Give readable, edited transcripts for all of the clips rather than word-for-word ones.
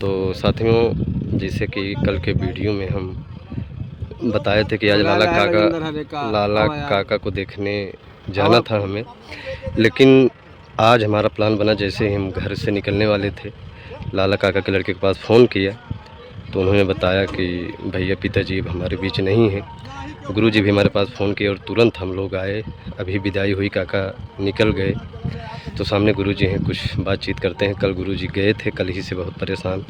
तो साथियों, जैसे कि कल के वीडियो में हम बताए थे कि आज लाला काका को देखने जाना था हमें, लेकिन आज हमारा प्लान बना। जैसे ही हम घर से निकलने वाले थे, लाला काका के लड़के के पास फ़ोन किया तो उन्होंने बताया कि भैया पिताजी अब हमारे बीच नहीं हैं। गुरुजी भी हमारे पास फ़ोन किए और तुरंत हम लोग आए। अभी विदाई हुई, काका निकल गए तो सामने गुरुजी हैं, कुछ बातचीत करते हैं। कल गुरुजी गए थे, कल ही से बहुत परेशान,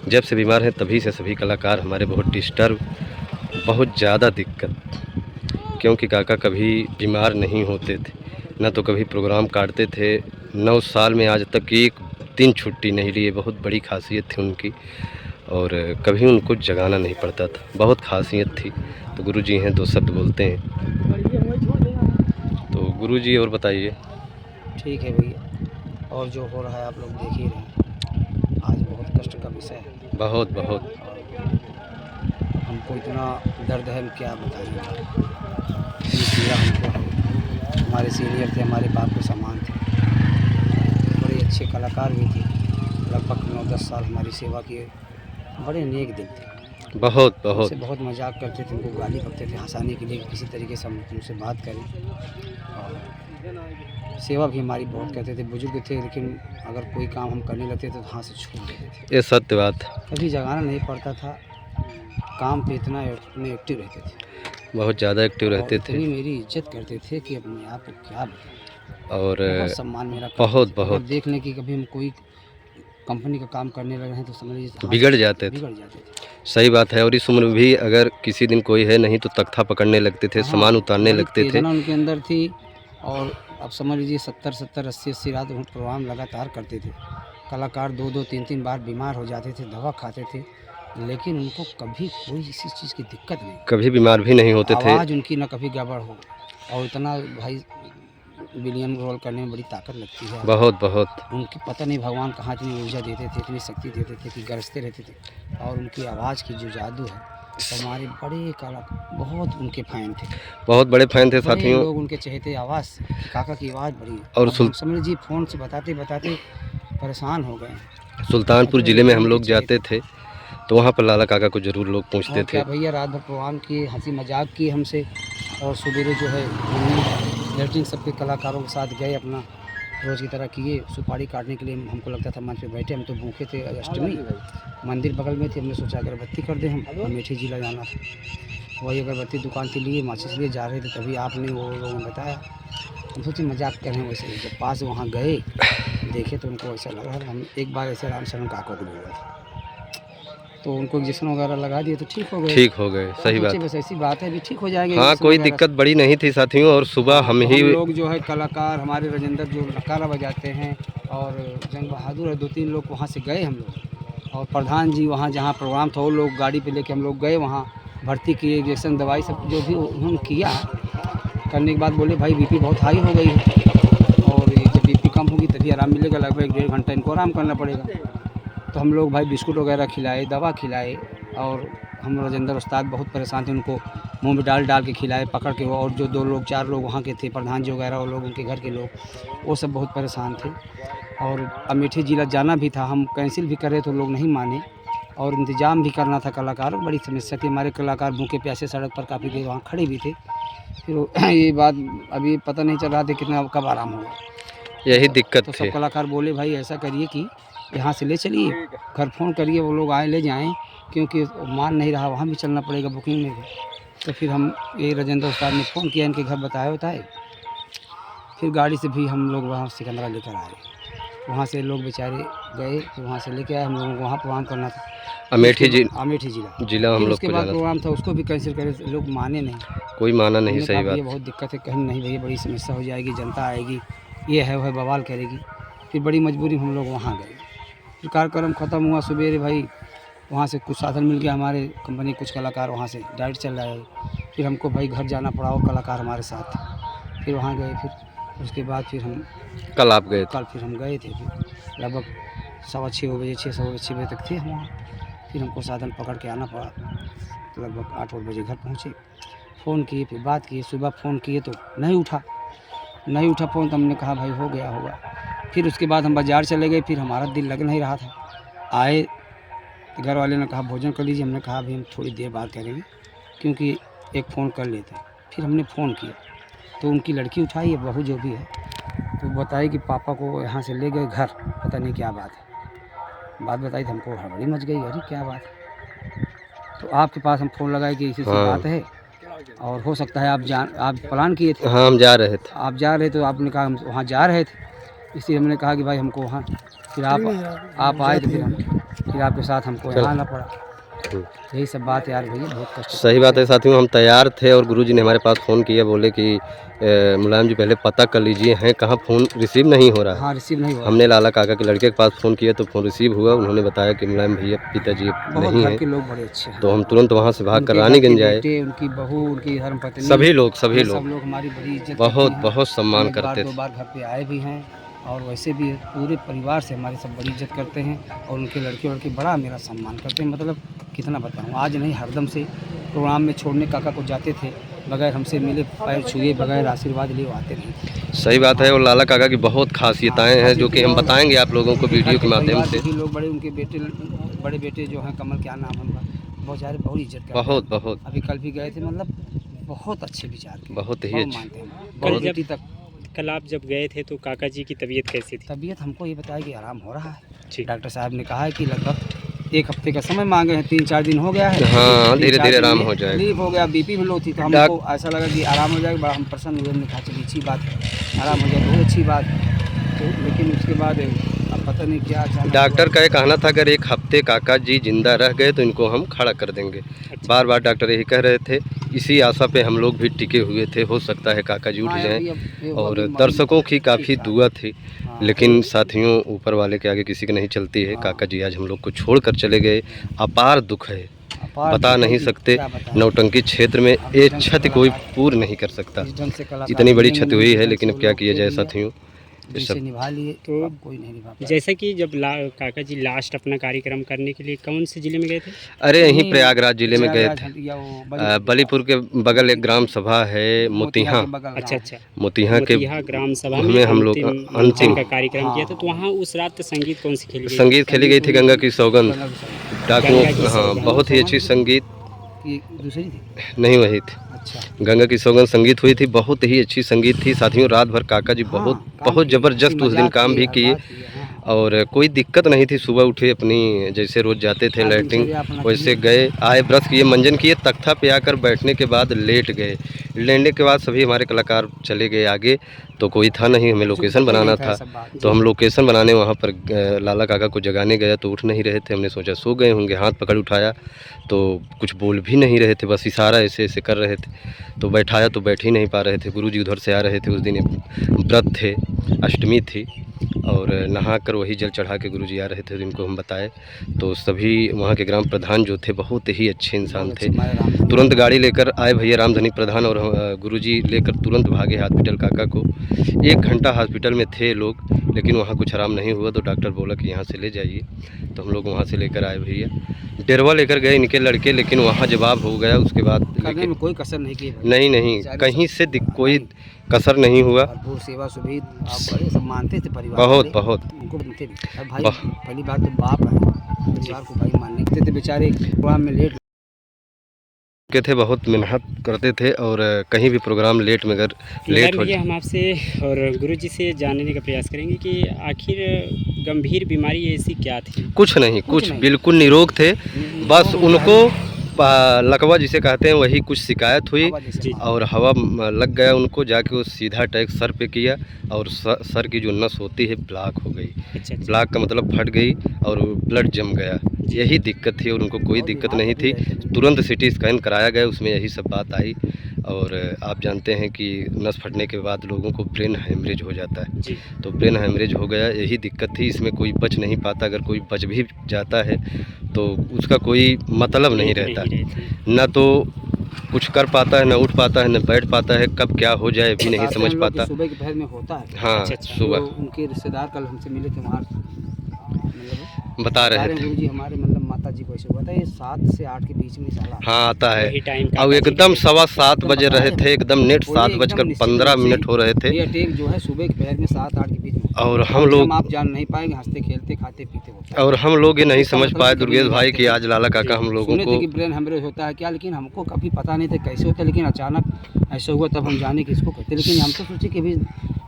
जब से बीमार हैं तभी से सभी कलाकार हमारे बहुत डिस्टर्ब, बहुत ज़्यादा दिक्कत, क्योंकि काका कभी बीमार नहीं होते थे, ना तो कभी प्रोग्राम काटते थे। 9 साल में आज तक एक दिन छुट्टी नहीं लिए, बहुत बड़ी खासियत थी उनकी, और कभी उनको जगाना नहीं पड़ता था, बहुत खासियत थी। तो गुरुजी हैं, 2 शब्द बोलते हैं। तो गुरुजी और बताइए। ठीक है भैया, और जो हो रहा है आप लोग देख ही रहे हैं। आज बहुत कष्ट का विषय है, बहुत बहुत हमको इतना दर्द है, हम क्या बताएंगे। पीड़ा हमको है। हमारे सीनियर थे, हमारे बाप के समान थे, बड़े अच्छे कलाकार भी थे। लगभग 9-10 साल हमारी सेवा किए, बड़े नेक दिल थे। बहुत हमसे बहुत मजाक करते थे, उनको गाली बकते थे हंसाने के लिए, किसी तरीके से हम उनसे बात करें। और सेवा भी हमारी बहुत करते थे। बुजुर्ग थे, लेकिन अगर कोई काम हम करने लगते थे तो हाथ से छूट देते थे। ये सत्य बात। कभी जगाना नहीं पड़ता था, काम पे इतना में एक्टिव रहते थे, बहुत ज़्यादा एक्टिव रहते थे, इतनी मेरी इज्जत करते थे कि अपने आप को क्या बताएं। और बहुत सम्मान मेरा बहुत बहुत देख लें कि कभी हम कोई कंपनी का काम करने लगे हैं तो समझ लीजिए बिगड़ जाते थे। सही बात है। और इस उम्र में भी अगर किसी दिन कोई है नहीं तो तख्ता पकड़ने लगते थे, सामान उतारने लगते थे। उनके अंदर थी। और अब समझ लीजिए 70-70, 80-80 रात प्रोग्राम लगातार करते थे। कलाकार 2-2, 3-3 बार बीमार हो जाते थे, दवा खाते थे, लेकिन उनको कभी कोई इसी चीज़ की दिक्कत नहीं, कभी बीमार भी नहीं होते थे। आवाज़ उनकी ना कभी गड़बड़ हो। और इतना भाई विलियम रोल करने में बड़ी ताकत लगती है। बहुत बहुत उनकी पता नहीं भगवान कहाँ इतनी ऊर्जा देते थे, इतनी शक्ति देते थे कि गरजते रहते थे। और उनकी आवाज़ की जो जादू है, तो हमारे बड़े कलाकार बहुत उनके फैन थे, बहुत बड़े फैन थे साथियों। लोग उनके चहेते। आवाज़, काका की आवाज़ बड़ी। और समझ लीजिए फ़ोन से बताते बताते परेशान हो गए। सुल्तानपुर ज़िले में हम लोग जाते थे तो वहाँ पर लाला काका को ज़रूर लोग पूछते थे। क्या भैया, रात भर प्रोग्राम किए, हंसी मजाक किए हमसे, और सवेरे जो है लेटरिन सबके कलाकारों के साथ गए, अपना रोज़ की तरह किए। सुपारी काटने के लिए हमको लगता था मंच पे बैठे, हम तो भूखे थे, अष्टमी, मंदिर बगल में थी, हमने सोचा अगरबत्ती कर दें। हम अमेठी जिला जाना था, वही अगरबत्ती दुकान से लिए, माचिस लिए जा रहे थे, तभी आपने वो लोगों ने बताया। हम सोचे मजाक कर रहे हैं वैसे। जब पास वहाँ गए देखे तो उनको ऐसा लगा, हम एक बार ऐसे राम शरण काका को बोला था तो उनको इंजेक्शन वगैरह लगा दिए तो ठीक हो गए। सही बात, बस ऐसी बात है, अभी ठीक हो जाएंगे। हाँ, कोई दिक्कत बड़ी नहीं थी साथियों। और सुबह हम ही लोग जो है कलाकार हमारे राजेंद्र जो नकारा बजाते हैं, और जंग बहादुर है, 2-3 लोग वहाँ से गए हम लोग। और प्रधान जी वहाँ जहाँ प्रोग्राम था वो लोग गाड़ी पे लेके हम लोग गए, वहाँ भर्ती किए, इंजेक्शन दवाई सब जो भी उन्होंने किया। करने के बाद बोले भाई बीपी बहुत हाई हो गई है, और ये जब बीपी कम होगी तभी आराम मिलेगा, लगभग 1-1.5 घंटा इनको आराम करना पड़ेगा। तो हम लोग भाई बिस्कुट वगैरह खिलाए, दवा खिलाए, और हम राजेंद्र उस्ताद बहुत परेशान थे, उनको मुंह में डाल के खिलाए पकड़ के। और जो 2 लोग 4 लोग वहाँ के थे, प्रधान जी वगैरह, वो लोग उनके घर के लोग, वो सब बहुत परेशान थे। और अमेठी जिला जाना भी था, हम कैंसिल भी करे तो लोग नहीं माने, और इंतज़ाम भी करना था कलाकारों, बड़ी समस्या थी। हमारे कलाकार भूखे प्यासे सड़क पर काफ़ी देर वहाँ खड़े भी थे। फिर ये बात अभी पता नहीं चल रहा था कितना कब आराम होगा, यही दिक्कत तो थी। सब कलाकार बोले भाई ऐसा करिए कि यहाँ से ले चलिए, घर फ़ोन करिए, वो लोग आए ले जाएं, क्योंकि मान नहीं रहा, वहाँ भी चलना पड़ेगा बुकिंग में भी। तो फिर हम ये राजेंद्र उस्ताद ने फ़ोन किया, इनके घर बताए, फिर गाड़ी से भी हम लोग वहाँ सिकंदरा लेकर आए। वहाँ से लोग बेचारे गए, फिर वहाँ से लेके आए। हम लोगों को वहाँ प्रोग्राम करना था, अमेठी जिला हम लोग। उसके बाद प्रोग्राम था, उसको भी कैंसिल करे, लोग माने नहीं, कोई माना नहीं। सही बात, ये बहुत दिक्कत है। कहीं नहीं भैया, बड़ी समस्या हो जाएगी, जनता आएगी, ये है वह बवाल करेगी। फिर बड़ी मजबूरी हम लोग वहाँ गए। फिर कार्यक्रम ख़त्म हुआ, सुबेरे भाई वहाँ से कुछ साधन मिल गया, हमारे कंपनी कुछ कलाकार वहाँ से डायरेक्ट चल रहे हैं। फिर हमको भाई घर जाना पड़ा, और कलाकार हमारे साथ, फिर वहाँ गए। फिर उसके बाद फिर हम कल आप गए, कल फिर हम गए थे, फिर लगभग 6:15 बजे 6 बजे तक थे हम वहाँ। फिर हमको साधन पकड़ के आना पड़ा, तो लगभग 8 बजे घर पहुँचे। फ़ोन किए, फिर बात किए, सुबह फ़ोन किए तो नहीं उठा फ़ोन, तो हमने कहा भाई हो गया होगा। फिर उसके बाद हम बाज़ार चले गए, फिर हमारा दिल लग नहीं रहा था। आए तो घर वाले ने कहा भोजन कर लीजिए। हमने कहा अभी हम थोड़ी देर बाद करेंगे, क्योंकि एक फ़ोन कर लेते हैं। फिर हमने फ़ोन किया तो उनकी लड़की उठाई है, बहू जो भी है, तो बताई कि पापा को यहाँ से ले गए घर, पता नहीं क्या बात है। बात बताई तो हमको हड़बड़ी मच गई, अरे क्या बात है। तो आपके पास हम फ़ोन लगाए कि इसी से हाँ। बात है और हो सकता है आप प्लान किए थे। हाँ, हम जा रहे थे। आप जा रहे तो आपने कहा हम वहाँ जा रहे थे, इसलिए हमने कहा कि भाई हमको वहाँ, फिर आप आए तो फिर आपके साथ हमको यहाँ आना पड़ा। यही सब बात यार भैया, बहुत कष्ट। सही बात है साथियों, हम तैयार थे और गुरुजी ने हमारे पास फ़ोन किया, बोले कि मुलायम जी पहले पता कर लीजिए हैं कहाँ, फ़ोन रिसीव नहीं हो रहा है। हाँ, रिसीव नहीं हुआ। हमने लाला काका के लड़के के पास फ़ोन किया तो फ़ोन रिसीव हुआ। उन्होंने बताया कि मुलायम भैया पिताजी बहुत नहीं घर हैं। के लोग बड़े अच्छे हैं। तो हम तुरंत वहाँ से भाग कर उनके घर के रानीगंज आए। बेटे, उनकी बहू, उनकी धर्मपत्नी, सभी लोग सब लोग हमारी बड़ी इज्जत बहुत करते हैं। बहुत सम्मान एक बार करते दो थे। बार घर पे आए भी हैं और वैसे भी पूरे परिवार से हमारी सब बड़ी इज्जत करते हैं और उनके लड़के बड़ा मेरा सम्मान करते हैं। मतलब कितना बताऊँ, आज नहीं हरदम से प्रोग्राम में छोड़ने काका को जाते थे, बगैर हमसे मिले, पैर छुए, बगैर आशीर्वाद लिए वो आते नहीं। सही बात है, और लाला काका की बहुत खासियताएं हैं जो कि हम बताएंगे आप लोगों को वीडियो के माध्यम से। भी लोग बड़े, उनके बेटे, बड़े बेटे जो हैं कमल, क्या नाम है उनका, बहुत सारे बहुत इज्जत करते हैं। बहुत बहुत अभी कल भी गए थे, मतलब बहुत अच्छे विचार के, बहुत ही बहुत अच्छे। मानते हैं। बहुत बेटी तक कल आप जब गए थे तो काका जी की तबीयत कैसी थी? तबीयत हमको ये बताया कि आराम हो रहा है। ठीक। डॉक्टर साहब ने कहा है कि लगभग 1 हफ्ते का समय मांगे हैं, 3-4 दिन हो गया है। हाँ, धीरे 3-4 धीरे दिन आराम में हो जाएगा। रिलीफ हो गया, बीपी भी लो थी, तो हमको ऐसा लगा कि आराम हो जाएगा। बड़ा हम प्रसन्न हुए, हमने कहा चलिए अच्छी बात है, आराम हो जाए बहुत अच्छी बात। तो लेकिन उसके बाद अब पता नहीं क्या अचानक डॉक्टर का ये कहना था अगर 1 हफ्ते काका जी जिंदा रह गए तो इनको हम खड़ा कर देंगे। बार बार डॉक्टर यही कह रहे थे, इसी आशा पे हम लोग भी टिके हुए थे, हो सकता है काका जी उठ जाएं। और दर्शकों की काफ़ी दुआ थी, लेकिन साथियों ऊपर वाले के आगे किसी की नहीं चलती है। काका जी आज हम लोग को छोड़ कर चले गए, अपार दुख है, बता नहीं सकते। नौटंकी क्षेत्र में एक क्षति कोई पूर्ण नहीं कर सकता, इतनी बड़ी क्षति हुई है। लेकिन अब क्या किया जाए साथियों, जिसे निभा लिए तो कोई नहीं निभा पाया। जैसा कि जब काका जी लास्ट अपना कार्यक्रम करने के लिए कौन से जिले में गए थे? अरे यहीं प्रयागराज जिले में गए थे। बलीपुर के बगल एक ग्राम सभा है मोतिहा। अच्छा अच्छा, मोतिहा के ग्राम सभा में हम लोग अंतिम का कार्यक्रम किया था। तो वहाँ उस रात संगीत कौन सी खेली गई? संगीत खेली गई थी गंगा की सौगंध। डाकुओं, हाँ, बहुत ही अच्छी संगीत। दूसरी थी, नहीं वही थी, अच्छा। गंगा की सौगंध संगीत हुई थी, बहुत ही अच्छी संगीत थी साथियों। रात भर काका जी बहुत ज़बरदस्त उस दिन काम भी किए और कोई दिक्कत नहीं थी। सुबह उठे अपनी जैसे रोज़ जाते थे लैट्रिन, वैसे गए, आए, ब्रश किए, मंजन किए, तख्ता पे आकर बैठने के बाद लेट गए। लेटने के बाद सभी हमारे कलाकार चले गए आगे, तो कोई था नहीं, हमें लोकेशन बनाना था। तो हम लोकेशन बनाने वहाँ पर लाला काका को जगाने गया तो उठ नहीं रहे थे। हमने सोचा सो गए होंगे, हाथ पकड़ उठाया तो कुछ बोल भी नहीं रहे थे, बस इशारा ऐसे ऐसे कर रहे थे। तो बैठाया तो बैठ ही नहीं पा रहे थे। गुरुजी उधर से आ रहे थे, उस दिन व्रत थे, अष्टमी थी, और नहाकर वही जल चढ़ा के गुरुजी आ रहे थे, जिनको हम बताए। तो सभी वहाँ के ग्राम प्रधान जो थे बहुत ही अच्छे इंसान थे, तुरंत गाड़ी लेकर आए भैया रामधनी प्रधान, और गुरुजी लेकर तुरंत भागे हॉस्पिटल काका को। 1 घंटा हॉस्पिटल में थे लोग, लेकिन वहाँ कुछ आराम नहीं हुआ। तो डॉक्टर बोला कि यहाँ से ले जाइए, तो हम लोग वहाँ से लेकर आए भैया। डेरवा लेकर गए इनके लड़के, लेकिन वहाँ जवाब हो गया। उसके बाद में कोई कसर नहीं की, नहीं कहीं से कोई कसर नहीं हुआ। भरपूर सेवा सुविधा, आप बड़े सब मानते थे परिवार, बहुत उनको बनते भी। अब भाई पहली बात तो बाप है, परिवार को भाई मानते थे। बेचारे प्रोग्राम में लेट के थे, बहुत मेहनत करते थे, और कहीं भी प्रोग्राम लेट में अगर लेट हो, हम आपसे और गुरुजी से जानने का प्रयास करेंगे कि आखिर गंभीर बीमारी ऐसी क्या थी? कुछ नहीं, बिल्कुल निरोग थे। बस उनको लकवा जिसे कहते हैं वही कुछ शिकायत हुई और हवा लग गया उनको, जाके वो सीधा अटैक सर पे किया और सर की जो नस होती है ब्लॉक हो गई। अच्छा। ब्लॉक का मतलब फट गई और ब्लड जम गया, यही दिक्कत थी। और उनको कोई दिक्कत नहीं थी, तुरंत सिटी स्कैन कराया गया, उसमें यही सब बात आई। और आप जानते हैं कि नस फटने के बाद लोगों को ब्रेन हेमरेज हो जाता है, तो ब्रेन हेमरेज हो गया, यही दिक्कत थी। इसमें कोई बच नहीं पाता, अगर कोई बच भी जाता है तो उसका कोई मतलब नहीं रहता, ना तो कुछ कर पाता है, ना उठ पाता है, ना बैठ पाता है, कब क्या हो जाए भी नहीं समझ पाता। सुबह के पहर में होता है। हाँ, सुबह उनके रिश्तेदार कल हमसे मिले थे, वहाँ बता रहे थे गुरुजी हमारे मतलब माता जी को ऐसे हुआ था, ये 7 से 8 के बीच में साला हाँ आता है। वही टाइम अब एकदम 7:15 बजे रहे थे, एकदम नेट बोलिए, 7:15 हो रहे थे। ये अटैक जो है सुबह के पहर में 7-8 के बीच में, और हम लोग आप जान नहीं पाएंगे, हंसते खेलते खाते पीते होते। और हम लोग ये नहीं इसका समझ मतलब पाए कभी दुर्गेश नहीं भाई जानते कि थे। आज लाला काका हम लोगों सुने थे को कि ब्रेन हेमरेज होता है क्या, लेकिन हमको कभी पता नहीं था कैसे होता है, लेकिन अचानक ऐसा हुआ तब हम जाने कि इसको कहते, लेकिन हम तो सोचे कि अभी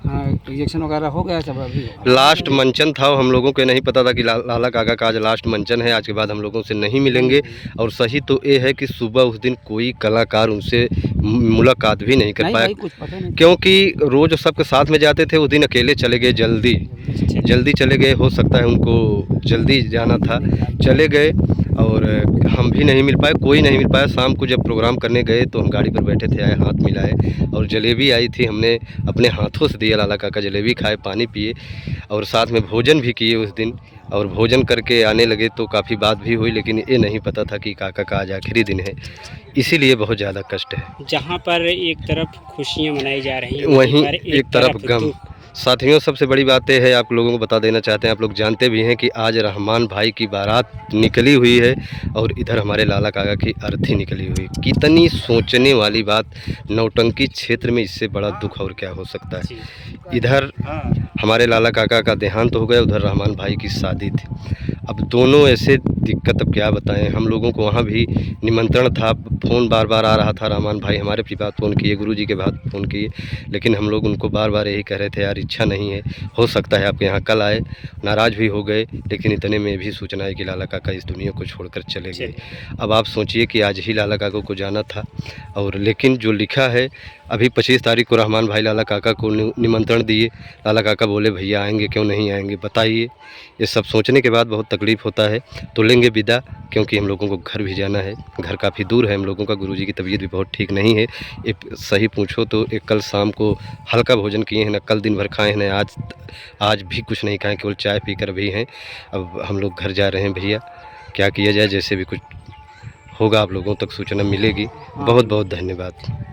इंजेक्शन वगैरह हो गया सब अभी लास्ट मंचन था। हम लोगों को नहीं पता था कि लाला काका का आज लास्ट मंचन है, आज के बाद हम लोगों से नहीं मिलेंगे। और सही तो ये है कि सुबह उस दिन कोई कलाकार उनसे मुलाकात भी नहीं कर पाया, कुछ पता नहीं, क्योंकि रोज सबके साथ में जाते थे, उस दिन अकेले चले गए, जल्दी चले गए। हो सकता है उनको जल्दी जाना था, चले गए और हम भी नहीं मिल पाए, कोई नहीं मिल पाया। शाम को जब प्रोग्राम करने गए तो हम गाड़ी पर बैठे थे, आए हाथ मिलाए और जलेबी आई थी, हमने अपने हाथों से दिया लाला काका, जलेबी खाए, पानी पिए और साथ में भोजन भी किए उस दिन। और भोजन करके आने लगे तो काफ़ी बात भी हुई, लेकिन ये नहीं पता था कि काका का आज आखिरी दिन है, इसीलिए बहुत ज़्यादा कष्ट है। जहाँ पर एक तरफ खुशियाँ मनाई जा रही हैं, वहीं पर एक तरफ गम। साथियों, सबसे बड़ी बात यह है, आप लोगों को बता देना चाहते हैं, आप लोग जानते भी हैं कि आज रहमान भाई की बारात निकली हुई है और इधर हमारे लाला काका की अर्थी निकली हुई। कितनी सोचने वाली बात, नौटंकी क्षेत्र में इससे बड़ा दुख और क्या हो सकता है। इधर हमारे लाला काका का देहांत हो गया, उधर रहमान भाई की शादी थी। अब दोनों ऐसे दिक्कत, अब क्या बताएं। हम लोगों को वहाँ भी निमंत्रण था, फ़ोन बार बार आ रहा था, रहमान भाई हमारे भी बात फ़ोन किए, गुरुजी के बाद फ़ोन किए, लेकिन हम लोग उनको बार बार यही कह रहे थे, यार इच्छा नहीं है, हो सकता है आपके यहाँ कल आए। नाराज़ भी हो गए, लेकिन इतने में भी सूचना है कि लाला काका इस दुनिया को छोड़कर चले गए। अब आप सोचिए कि आज ही लाला काका को जाना था, और लेकिन जो लिखा है, अभी 25 तारीख को रहमान भाई लाला काका को निमंत्रण दिए, लाला काका बोले भैया आएंगे, क्यों नहीं आएंगे बताइए। ये सब सोचने के बाद बहुत तकलीफ़ होता है। तो लेंगे विदा, क्योंकि हम लोगों को घर भी जाना है, घर काफ़ी दूर है हम लोगों का, गुरुजी की तबीयत भी बहुत ठीक नहीं है। एक सही पूछो तो एक कल शाम को हल्का भोजन किए हैं ना, कल दिन भर खाए हैं ना, आज भी कुछ नहीं खाएं, केवल चाय पीकर भी हैं। अब हम लोग घर जा रहे हैं भैया, क्या किया जाए, जैसे भी कुछ होगा आप लोगों तक सूचना मिलेगी। बहुत बहुत धन्यवाद।